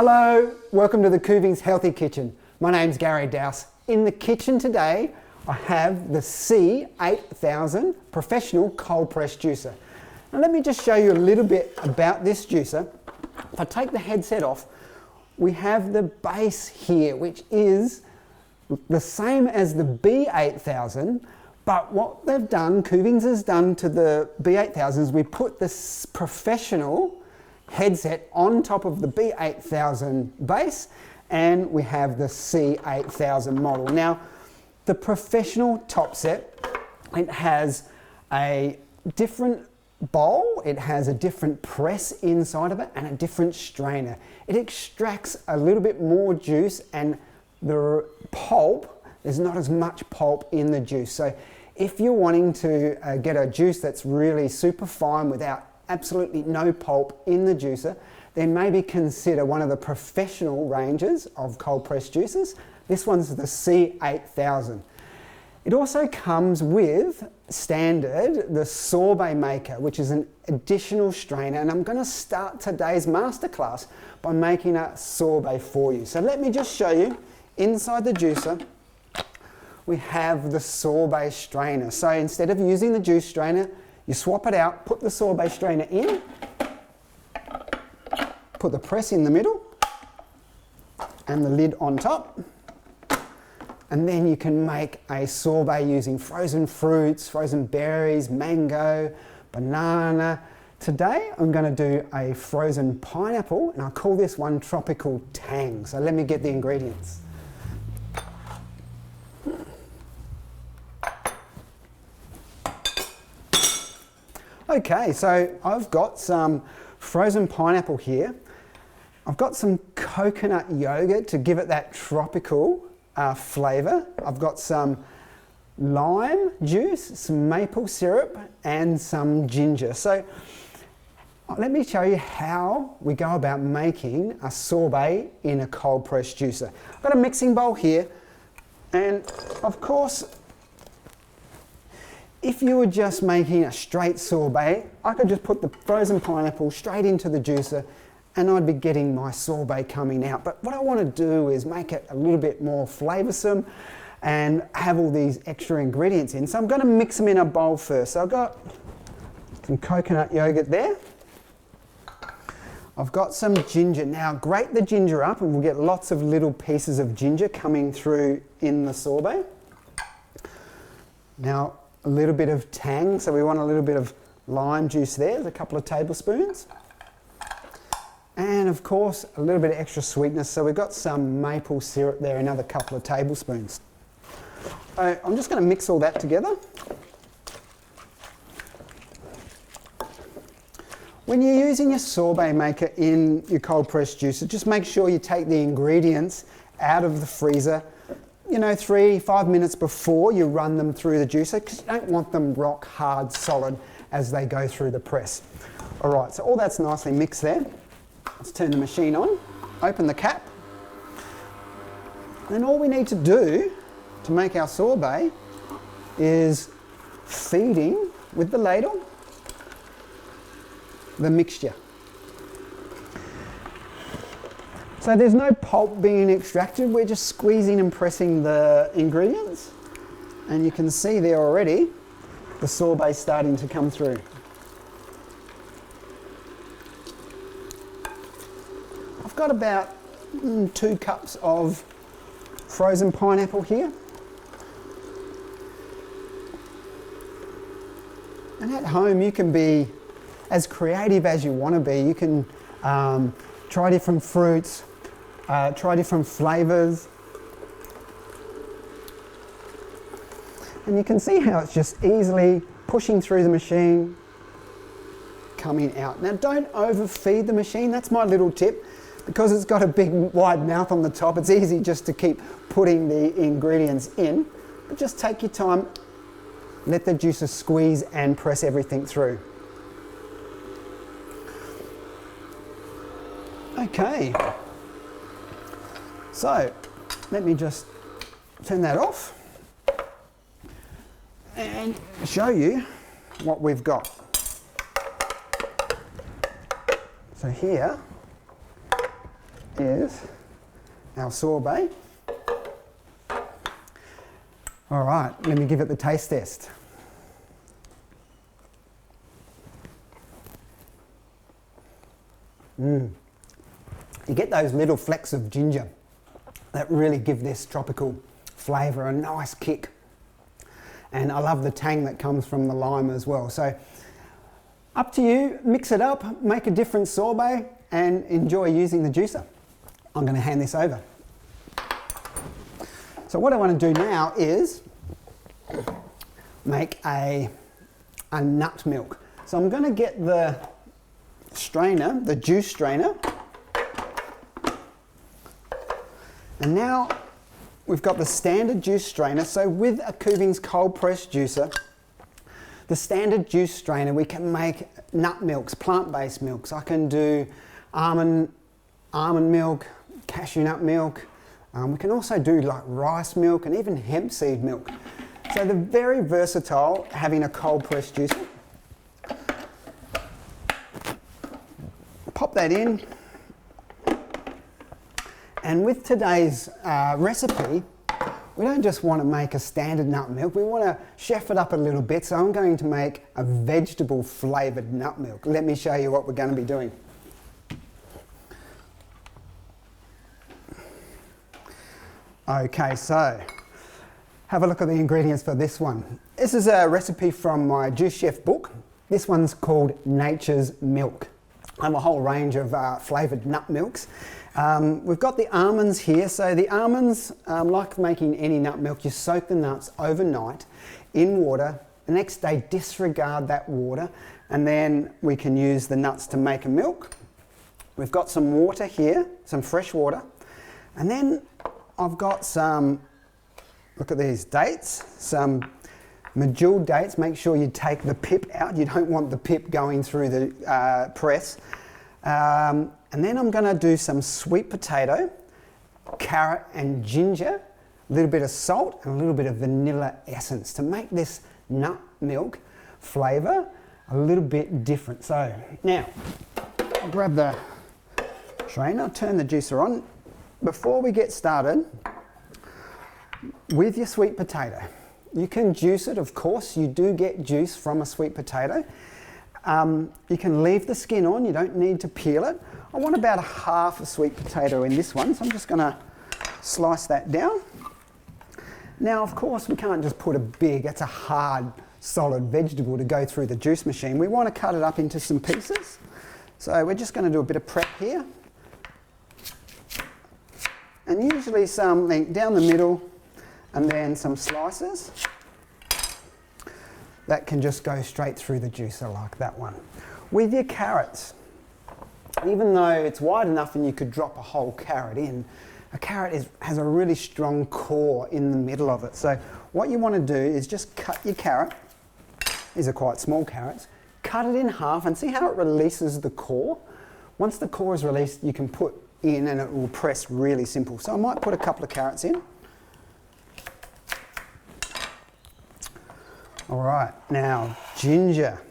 Hello, welcome to the Kuvings Healthy Kitchen. My name's Gary Dowse. In the kitchen today, I have the C8000 Professional Cold Press Juicer. Now let me just show you a little bit about this juicer. If I take the headset off, we have the base here, which is the same as the B8000, but what they've done, Kuvings has done to the B8000 is we put this professional headset on top of the B8000 base, and we have the C8000 model. Now, the professional top set, it has a different bowl, it has a different press inside of it, and a different strainer. It extracts a little bit more juice, and the pulp, there's not as much pulp in the juice. So if you're wanting to get a juice that's really super fine without absolutely no pulp in the juicer, then maybe consider one of the professional ranges of cold press juicers. This one's the C8000. It also comes with standard the sorbet maker, which is an additional strainer, and I'm going to start today's masterclass by making a sorbet for you. So let me just show you, inside the juicer we have the sorbet strainer. So instead of using the juice strainer, you swap it out, put the sorbet strainer in, put the press in the middle, and the lid on top. And then you can make a sorbet using frozen fruits, frozen berries, mango, banana. Today I'm going to do a frozen pineapple, and I call this one Tropical Tang. So let me get the ingredients. Okay, so I've got some frozen pineapple here. I've got some coconut yogurt to give it that tropical flavour. I've got some lime juice, some maple syrup, and some ginger. So let me show you how we go about making a sorbet in a cold press juicer. I've got a mixing bowl here, and of course, if you were just making a straight sorbet, I could just put the frozen pineapple straight into the juicer and I'd be getting my sorbet coming out. But what I want to do is make it a little bit more flavoursome and have all these extra ingredients in. So I'm going to mix them in a bowl first. So I've got some coconut yogurt there. I've got some ginger. Now grate the ginger up and we'll get lots of little pieces of ginger coming through in the sorbet. Now a little bit of tang, so we want a little bit of lime juice there, there's a couple of tablespoons. And of course, a little bit of extra sweetness, so we've got some maple syrup there, another couple of tablespoons. So I'm just going to mix all that together. When you're using your sorbet maker in your cold press juicer, just make sure you take the ingredients out of the freezer, 3-5 minutes before you run them through the juicer, because you don't want them rock hard solid as they go through the press. All right, so all that's nicely mixed there. Let's turn the machine on, open the cap. Then all we need to do to make our sorbet is feeding with the ladle the mixture. So there's no pulp being extracted, we're just squeezing and pressing the ingredients. And you can see there already the sorbet starting to come through. I've got about 2 cups of frozen pineapple here. And at home you can be as creative as you want to be. You can try different fruits, try different flavours. And you can see how it's just easily pushing through the machine, coming out. Now don't overfeed the machine, that's my little tip. Because it's got a big wide mouth on the top, it's easy just to keep putting the ingredients in. But just take your time, let the juicer squeeze and press everything through. Okay, so let me just turn that off and show you what we've got. So here is our sorbet. All right, let me give it the taste test. You get those little flecks of ginger that really give this tropical flavour a nice kick. And I love the tang that comes from the lime as well. So up to you, mix it up, make a different sorbet and enjoy using the juicer. I'm going to hand this over. So what I want to do now is make a nut milk. So I'm going to get the strainer, the juice strainer. And now we've got the standard juice strainer. So with a Kuvings cold press juicer, the standard juice strainer, we can make nut milks, plant-based milks. I can do almond milk, cashew nut milk. We can also do like rice milk and even hemp seed milk. So they're very versatile having a cold press juicer. Pop that in. And with today's recipe, we don't just want to make a standard nut milk, we want to chef it up a little bit. So I'm going to make a vegetable flavoured nut milk. Let me show you what we're going to be doing. Okay, so have a look at the ingredients for this one. This is a recipe from my Juice Chef book. This one's called Nature's Mylk. I have a whole range of flavoured nut milks. We've got the almonds here. So the almonds, like making any nut milk, you soak the nuts overnight in water. The next day, disregard that water, and then we can use the nuts to make a milk. We've got some water here, some fresh water. And then I've got some, look at these dates, some medjool dates. Make sure you take the pip out. You don't want the pip going through the press. And then I'm going to do some sweet potato, carrot and ginger, a little bit of salt and a little bit of vanilla essence to make this nut milk flavour a little bit different. So now I'll grab the strainer, turn the juicer on. Before we get started with your sweet potato, you can juice it, of course. You do get juice from a sweet potato. You can leave the skin on, you don't need to peel it. I want about a half a sweet potato in this one, so I'm just going to slice that down. Now, of course, we can't just put a big, that's a hard, solid vegetable to go through the juice machine. We want to cut it up into some pieces. So we're just going to do a bit of prep here. And usually something down the middle and then some slices. That can just go straight through the juicer like that one. With your carrots, even though it's wide enough and you could drop a whole carrot in, a carrot has a really strong core in the middle of it. So what you want to do is just cut your carrot. These are quite small carrots. Cut it in half and see how it releases the core. Once the core is released, you can put in and it will press really simple. So I might put a couple of carrots in. All right, now ginger.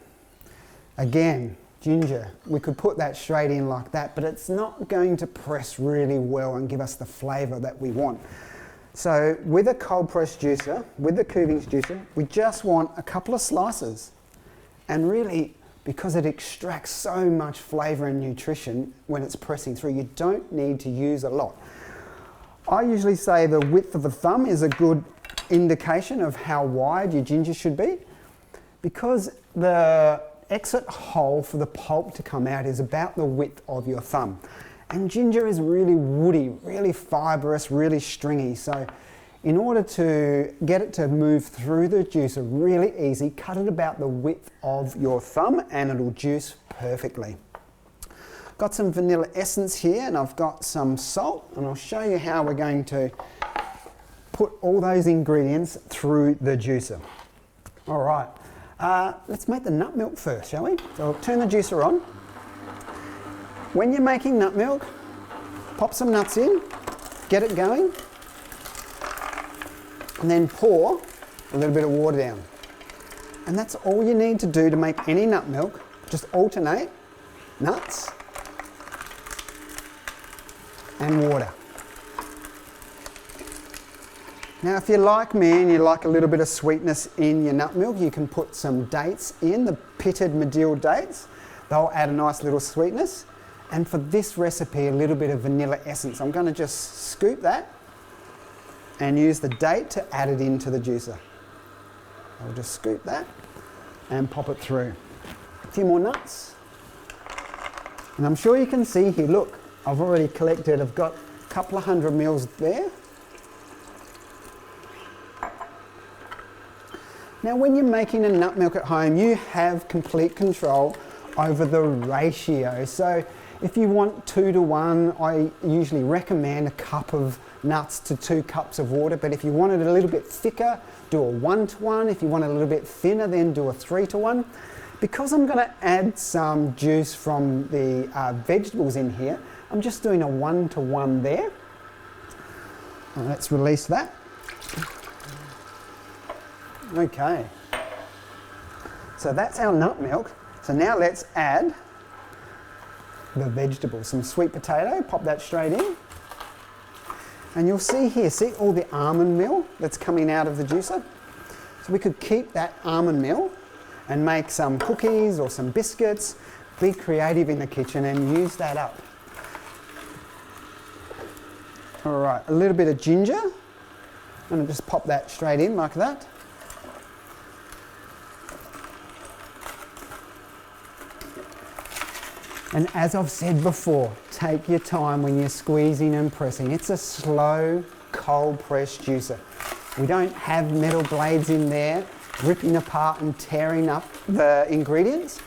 Again, ginger. We could put that straight in like that, but it's not going to press really well and give us the flavour that we want. So with a cold press juicer, with the Kuvings juicer, we just want a couple of slices. And really, because it extracts so much flavour and nutrition when it's pressing through, you don't need to use a lot. I usually say the width of the thumb is a good indication of how wide your ginger should be, because the exit hole for the pulp to come out is about the width of your thumb. And ginger is really woody, really fibrous, really stringy. So in order to get it to move through the juicer really easy, cut it about the width of your thumb and it'll juice perfectly. Got some vanilla essence here and I've got some salt, and I'll show you how we're going to put all those ingredients through the juicer. All right, let's make the nut milk first, shall we? So I'll turn the juicer on. When you're making nut milk, pop some nuts in, get it going, and then pour a little bit of water down. And that's all you need to do to make any nut milk. Just alternate nuts and water. Now if you're like me and you like a little bit of sweetness in your nut milk, you can put some dates in, the pitted Medill dates. They'll add a nice little sweetness. And for this recipe, a little bit of vanilla essence. I'm going to just scoop that and use the date to add it into the juicer. I'll just scoop that and pop it through. A few more nuts. And I'm sure you can see here, look, I've already collected, I've got a couple of 100 mils there. Now when you're making a nut milk at home, you have complete control over the ratio. So if you want 2 to 1, I usually recommend a cup of nuts to 2 cups of water. But if you want it a little bit thicker, do a 1 to 1. If you want it a little bit thinner, then do a 3 to 1. Because I'm going to add some juice from the vegetables in here, I'm just doing a 1 to 1 there. Let's release that. Okay, so that's our nut milk. So now let's add the vegetables. Some sweet potato, pop that straight in. And you'll see here, see all the almond meal that's coming out of the juicer? So we could keep that almond meal and make some cookies or some biscuits. Be creative in the kitchen and use that up. All right, a little bit of ginger. And just pop that straight in like that. And as I've said before, take your time when you're squeezing and pressing. It's a slow, cold press juicer. We don't have metal blades in there ripping apart and tearing up the ingredients.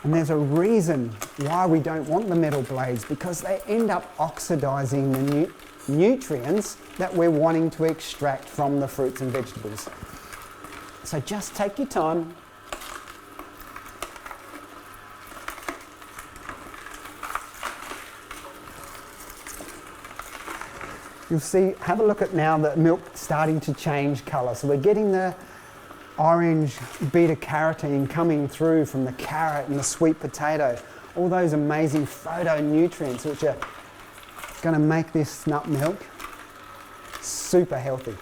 And there's a reason why we don't want the metal blades, because they end up oxidizing the nutrients that we're wanting to extract from the fruits and vegetables. So just take your time. You'll see, have a look at now the milk starting to change colour. So we're getting the orange beta carotene coming through from the carrot and the sweet potato. All those amazing phytonutrients which are going to make this nut milk super healthy.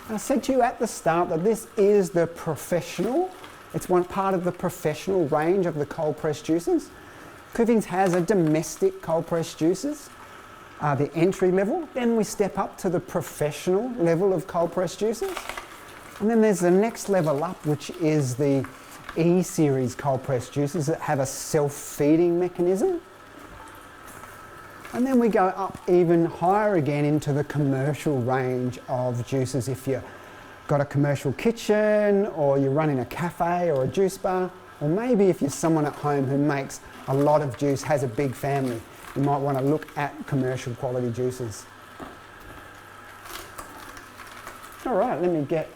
I said to you at the start that this is the professional. It's one part of the professional range of the cold press juices. Kuvings has a domestic cold press juices, the entry level. Then we step up to the professional level of cold press juices. And then there's the next level up, which is the E-series cold press juices that have a self-feeding mechanism. And then we go up even higher again into the commercial range of juices. If you've got a commercial kitchen, or you're running a cafe or a juice bar, or maybe if you're someone at home who makes a lot of juice, has a big family, you might want to look at commercial quality juices. All right, let me get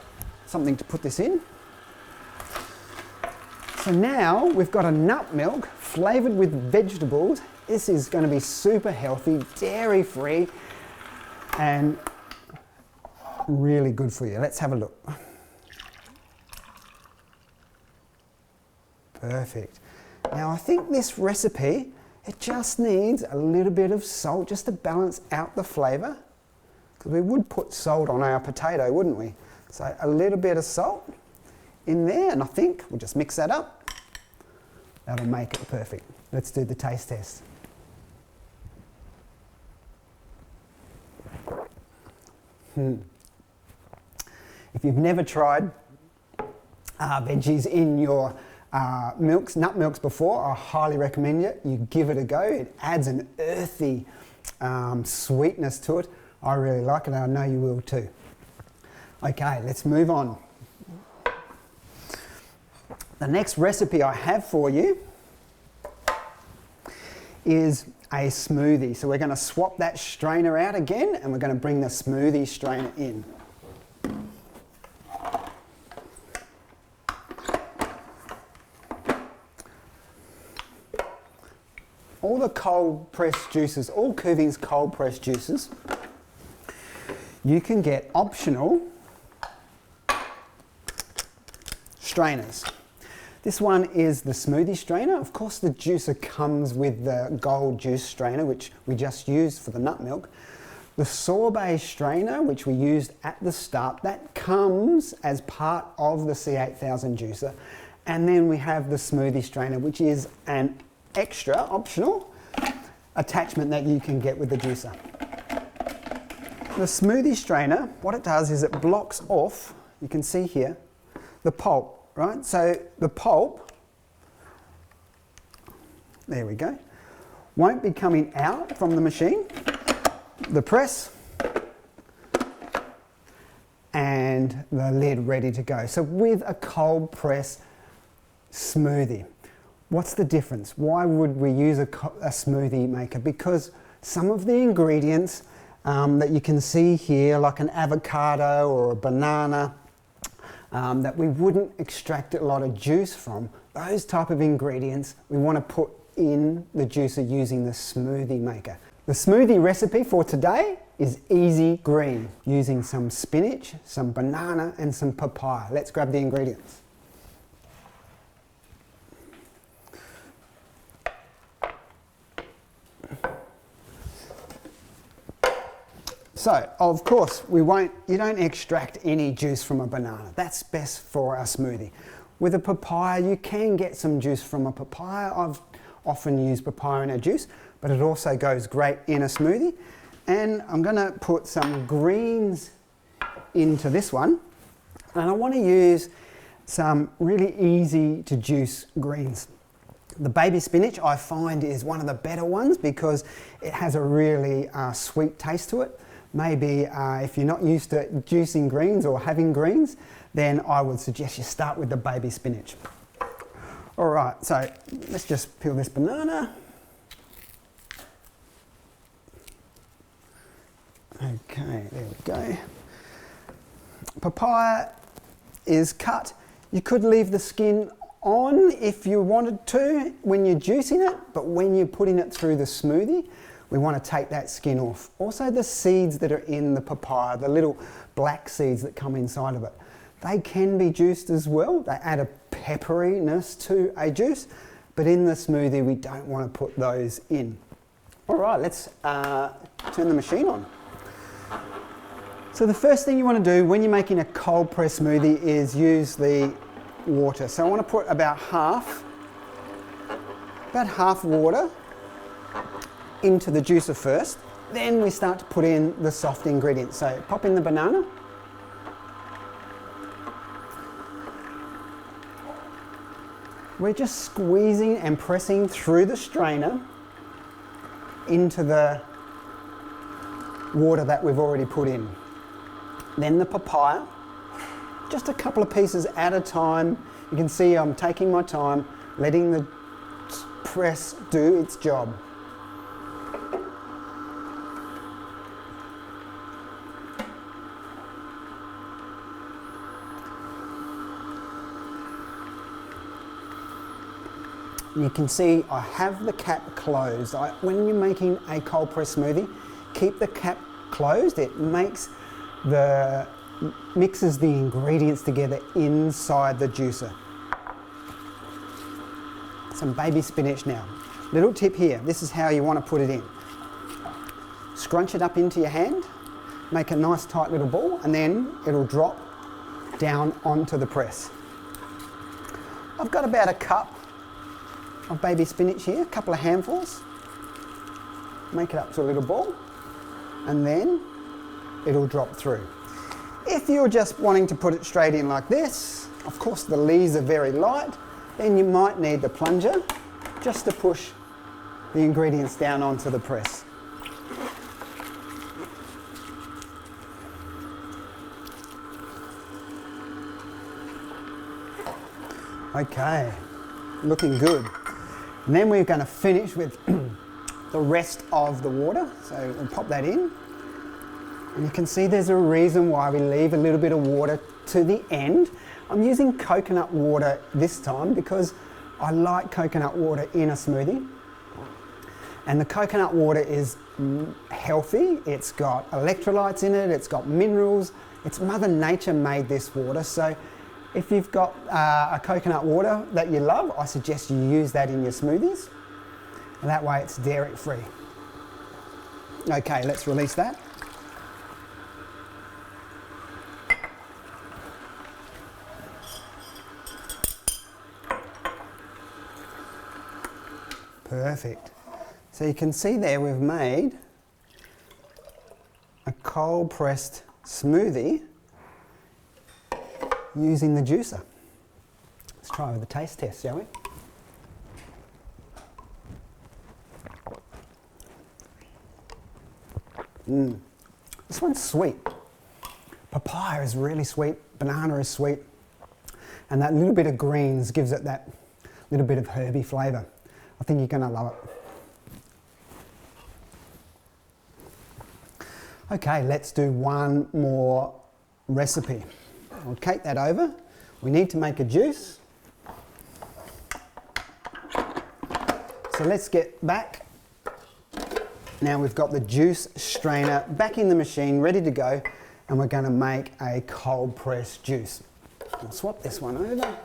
something to put this in. So now we've got a nut milk flavoured with vegetables. This is going to be super healthy, dairy-free, and really good for you. Let's have a look. Perfect. Now I think this recipe, it just needs a little bit of salt just to balance out the flavour. Because we would put salt on our potato, wouldn't we? So a little bit of salt in there, and I think we'll just mix that up. That'll make it perfect. Let's do the taste test. If you've never tried veggies in your milks, nut milks before, I highly recommend it. You give it a go. It adds an earthy sweetness to it. I really like it, and I know you will too. Okay, let's move on. The next recipe I have for you is a smoothie. So we're going to swap that strainer out again, and we're going to bring the smoothie strainer in. All the cold pressed juices, all Kuvings cold pressed juices, you can get optional strainers. This one is the smoothie strainer. Of course, the juicer comes with the gold juice strainer, which we just used for the nut milk. The sorbet strainer, which we used at the start, that comes as part of the C8000 juicer. And then we have the smoothie strainer, which is an extra, optional attachment that you can get with the juicer. The smoothie strainer, what it does is it blocks off, you can see here, the pulp. Right, so the pulp, there we go, won't be coming out from the machine, the press, and the lid ready to go. So with a cold press smoothie, what's the difference? Why would we use a smoothie maker? Because some of the ingredients that you can see here, like an avocado or a banana, that we wouldn't extract a lot of juice from, those type of ingredients we want to put in the juicer using the smoothie maker. The smoothie recipe for today is easy green, using some spinach, some banana and some papaya. Let's grab the ingredients. So, of course, you don't extract any juice from a banana. That's best for a smoothie. With a papaya, you can get some juice from a papaya. I've often used papaya in a juice, but it also goes great in a smoothie. And I'm gonna put some greens into this one. And I wanna use some really easy to juice greens. The baby spinach I find is one of the better ones because it has a really sweet taste to it. Maybe if you're not used to juicing greens or having greens, then I would suggest you start with the baby spinach. All right, so let's just peel this banana. Okay, there we go. Papaya is cut. You could leave the skin on if you wanted to when you're juicing it, but when you're putting it through the smoothie, we want to take that skin off. Also the seeds that are in the papaya, the little black seeds that come inside of it, they can be juiced as well. They add a pepperiness to a juice, but in the smoothie we don't want to put those in. All right, let's turn the machine on. So the first thing you want to do when you're making a cold press smoothie is use the water. So I want to put about half water into the juicer first, then we start to put in the soft ingredients. So pop in the banana, we're just squeezing and pressing through the strainer into the water that we've already put in. Then the papaya, just a couple of pieces at a time. You can see I'm taking my time, letting the press do its job. You can see I have the cap closed. When you're making a cold press smoothie, keep the cap closed. It mixes the ingredients together inside the juicer. Some baby spinach now. Little tip here, this is how you want to put it in. Scrunch it up into your hand, make a nice tight little ball, and then it'll drop down onto the press. I've got about a cup of baby spinach here, a couple of handfuls. Make it up to a little ball, and then it'll drop through. If you're just wanting to put it straight in like this, of course the leaves are very light, then you might need the plunger just to push the ingredients down onto the press. Okay, looking good. And then we're going to finish with the rest of the water. So we'll pop that in. And you can see there's a reason why we leave a little bit of water to the end. I'm using coconut water this time because I like coconut water in a smoothie. And the coconut water is healthy. It's got electrolytes in it. It's got minerals. It's Mother Nature made this water. So If you've got a coconut water that you love, I suggest you use that in your smoothies. And that way it's dairy free. Okay, let's release that. Perfect. So you can see there we've made a cold pressed smoothie using the juicer. Let's try with a taste test, shall we? This one's sweet. Papaya is really sweet, banana is sweet, and that little bit of greens gives it that little bit of herby flavour. I think you're going to love it. Okay, let's do one more recipe. I'll take that over. We need to make a juice. So let's get back. Now we've got the juice strainer back in the machine, ready to go, and we're going to make a cold pressed juice. I'll swap this one over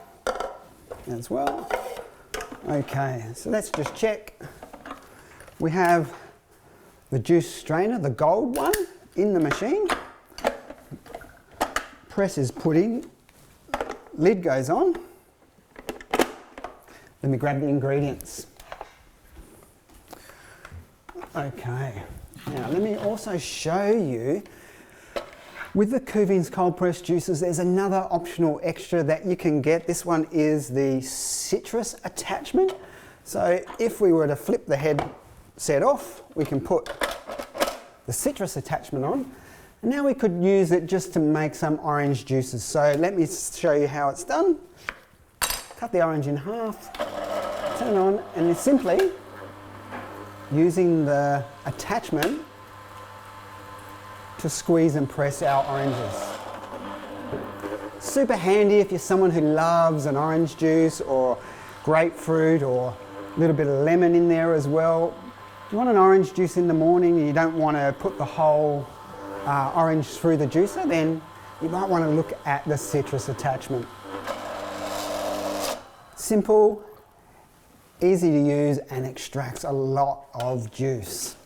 as well. Okay, so let's just check. We have the juice strainer, the gold one, in the machine. Press is put in, lid goes on. Let me grab the ingredients. Okay, now let me also show you, with the Kuvings cold pressed juices, there's another optional extra that you can get. This one is the citrus attachment. So if we were to flip the head set off, we can put the citrus attachment on. And now we could use it just to make some orange juices. So let me show you how it's done. Cut the orange in half, turn on, and it's simply using the attachment to squeeze and press our oranges. Super handy if you're someone who loves an orange juice or grapefruit or a little bit of lemon in there as well. If you want an orange juice in the morning and you don't want to put the whole orange through the juicer, then you might want to look at the citrus attachment. Simple, easy to use, and extracts a lot of juice.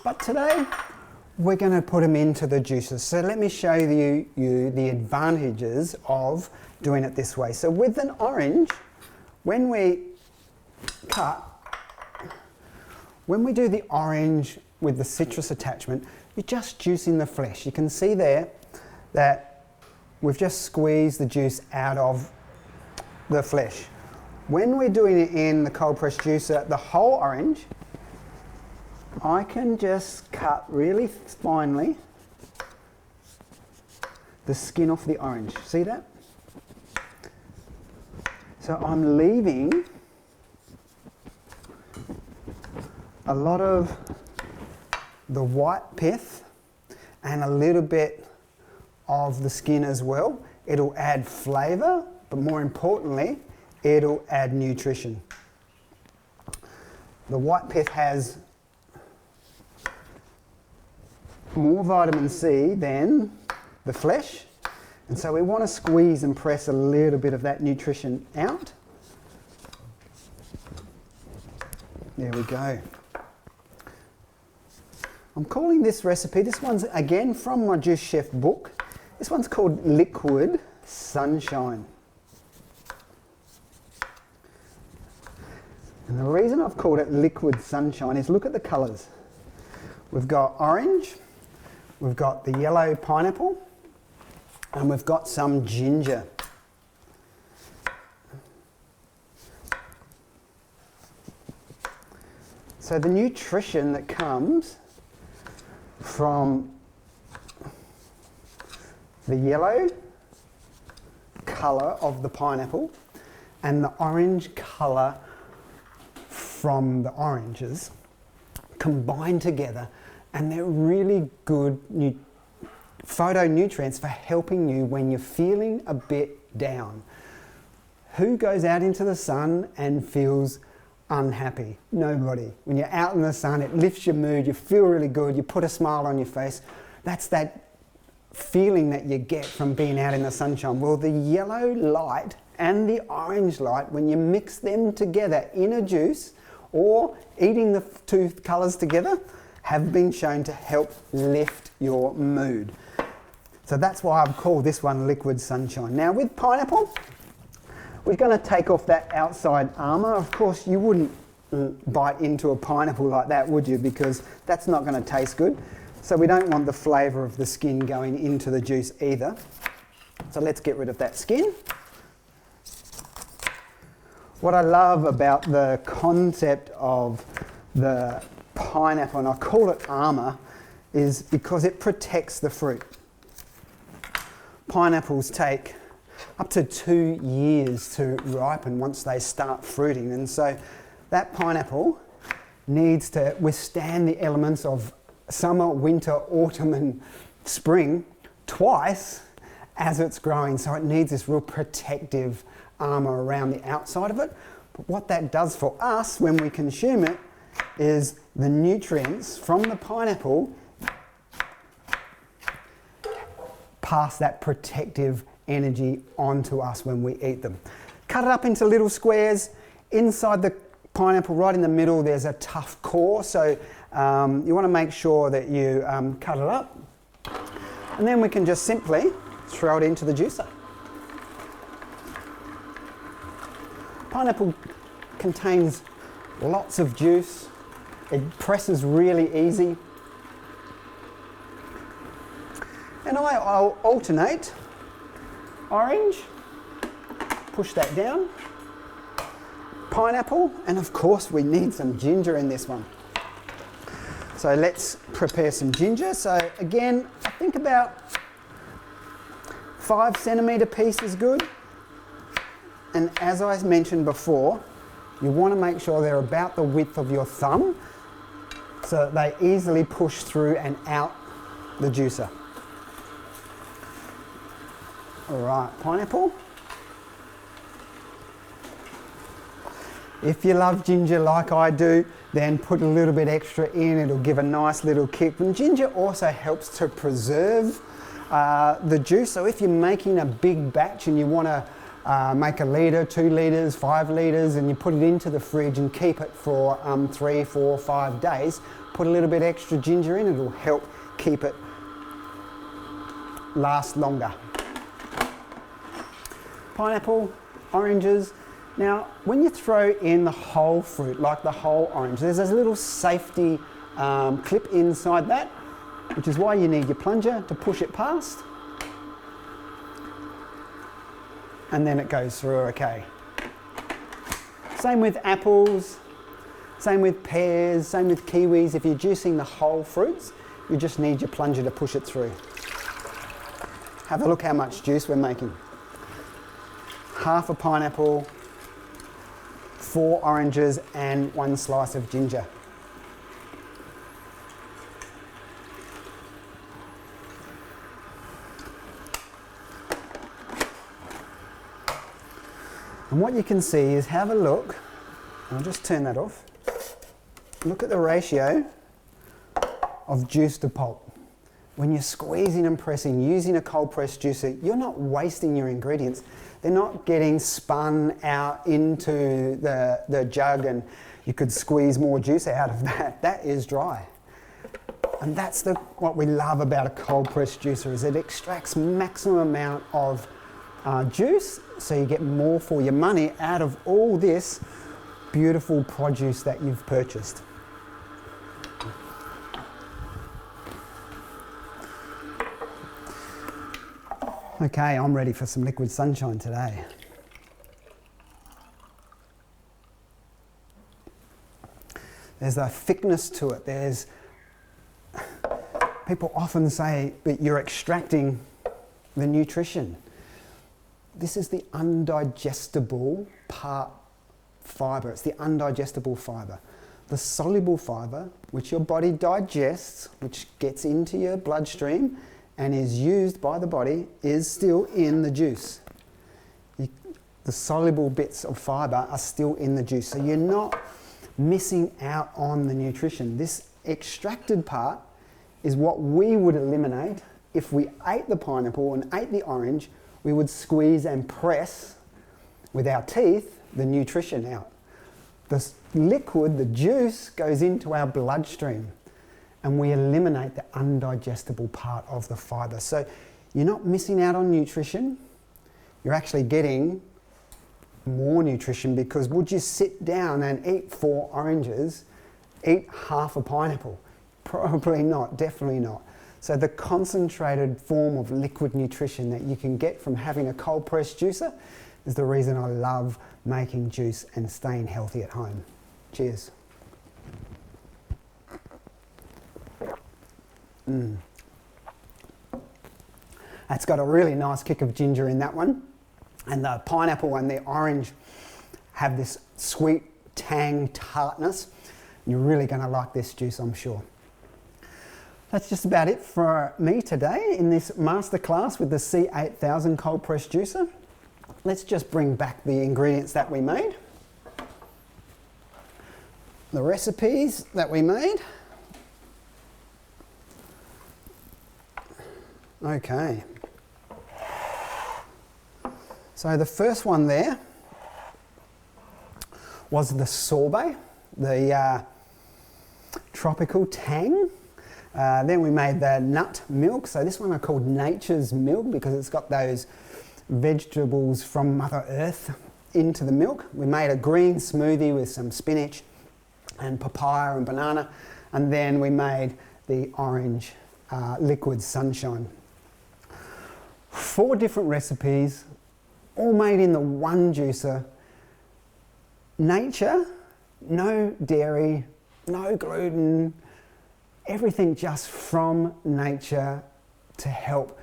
But today we're going to put them into the juices. So let me show you the advantages of doing it this way. So with an orange, when we do the orange with the citrus attachment, you're just juicing the flesh. You can see there that we've just squeezed the juice out of the flesh. When we're doing it in the cold press juicer, the whole orange, I can just cut really finely the skin off the orange. See that? So I'm leaving a lot of the white pith and a little bit of the skin as well. It'll add flavour, but more importantly, it'll add nutrition. The white pith has more vitamin C than the flesh, and so we want to squeeze and press a little bit of that nutrition out. There we go. I'm calling this recipe, this one's again from my Juice Chef book. This one's called Liquid Sunshine. And the reason I've called it Liquid Sunshine is look at the colours. We've got orange, we've got the yellow pineapple, and we've got some ginger. So the nutrition that comes from the yellow colour of the pineapple and the orange colour from the oranges combine together, and they're really good phytonutrients for helping you when you're feeling a bit down. Who goes out into the sun and feels unhappy? Nobody. When you're out in the sun, it lifts your mood, you feel really good, you put a smile on your face. That's that feeling that you get from being out in the sunshine. Well, the yellow light and the orange light, when you mix them together in a juice or eating the two colours together, have been shown to help lift your mood. So that's why I've called this one Liquid Sunshine. Now with pineapple, we're going to take off that outside armour. Of course, you wouldn't bite into a pineapple like that, would you? Because that's not going to taste good. So we don't want the flavour of the skin going into the juice either. So let's get rid of that skin. What I love about the concept of the pineapple, and I call it armour, is because it protects the fruit. Pineapples take up to 2 years to ripen once they start fruiting, and so that pineapple needs to withstand the elements of summer, winter, autumn and spring twice as it's growing, so it needs this real protective armour around the outside of it. But what that does for us when we consume it is the nutrients from the pineapple pass that protective energy onto us when we eat them. Cut it up into little squares. Inside the pineapple, right in the middle, there's a tough core, so you want to make sure that you cut it up, and then we can just simply throw it into the juicer. Pineapple contains lots of juice. It presses really easy. And I'll alternate orange, push that down, pineapple, and of course we need some ginger in this one. So let's prepare some ginger. So again, I think about 5 centimetre piece is good. And as I mentioned before, you want to make sure they're about the width of your thumb so that they easily push through and out the juicer. All right, pineapple. If you love ginger like I do, then put a little bit extra in. It'll give a nice little kick. And ginger also helps to preserve the juice. So if you're making a big batch and you want to make 1 litre, 2 litres, 5 litres, and you put it into the fridge and keep it for 3, 4, 5 days, put a little bit extra ginger in. It'll help keep it last longer. Pineapple, oranges. Now, when you throw in the whole fruit, like the whole orange, there's a little safety clip inside that, which is why you need your plunger to push it past. And then it goes through okay. Same with apples, same with pears, same with kiwis. If you're juicing the whole fruits, you just need your plunger to push it through. Have a look how much juice we're making. Half a pineapple, 4 oranges and 1 slice of ginger. And what you can see is, have a look, I'll just turn that off, look at the ratio of juice to pulp. When you're squeezing and pressing, using a cold press juicer, you're not wasting your ingredients. They're not getting spun out into the jug and you could squeeze more juice out of that. That is dry. And that's what we love about a cold press juicer, is it extracts maximum amount of juice, so you get more for your money out of all this beautiful produce that you've purchased. Okay, I'm ready for some liquid sunshine today. There's a thickness to it. People often say that you're extracting the nutrition. This is the undigestible part fibre. It's the undigestible fibre. The soluble fibre, which your body digests, which gets into your bloodstream and is used by the body, is still in the juice. the soluble bits of fibre are still in the juice. So you're not missing out on the nutrition. This extracted part is what we would eliminate if we ate the pineapple and ate the orange. We would squeeze and press with our teeth the nutrition out. The liquid, the juice, goes into our bloodstream and we eliminate the undigestible part of the fibre. So you're not missing out on nutrition, you're actually getting more nutrition, because would you sit down and eat 4 oranges, eat half a pineapple? Probably not, definitely not. So the concentrated form of liquid nutrition that you can get from having a cold press juicer is the reason I love making juice and staying healthy at home. Cheers. That's got a really nice kick of ginger in that one. And the pineapple and the orange have this sweet tang tartness. You're really going to like this juice, I'm sure. That's just about it for me today in this masterclass with the C8000 cold press juicer. Let's just bring back the ingredients that we made. The recipes that we made. Okay. So the first one there was the sorbet, the tropical tang. Then we made the nut milk. So this one I called Nature's Milk because it's got those vegetables from Mother Earth into the milk. We made a green smoothie with some spinach and papaya and banana. And then we made the orange liquid sunshine. 4 different recipes, all made in the one juicer. Nature, no dairy, no gluten, everything just from nature to help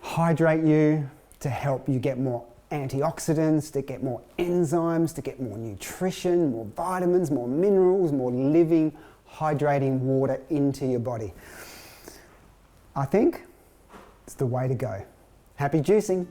hydrate you, to help you get more antioxidants, to get more enzymes, to get more nutrition, more vitamins, more minerals, more living, hydrating water into your body. I think it's the way to go. Happy juicing!